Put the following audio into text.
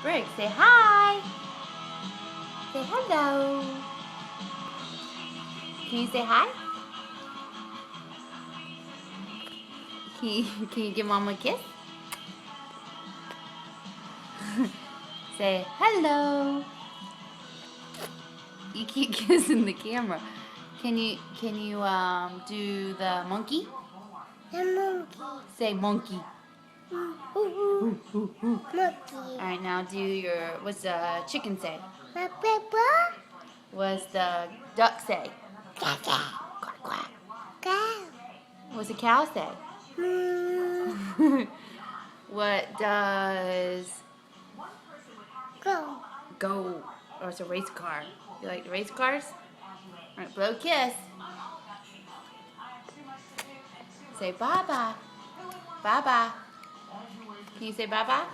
Briggs, say hi. Say hello. Can you say hi? Can you give Mama a kiss? Say hello. You keep kissing the camera. Can you do the monkey? The monkey. Say monkey. Monkey. Alright, now do your, what's the chicken say? Papa. What's the duck say? Quack. Quack, quack. Cow. What's the cow say? Mm. What does Go. go? Or it's a race car. You like the race cars? Alright, blow a kiss. Say bye-bye. Bye-bye. Can you say bye-bye?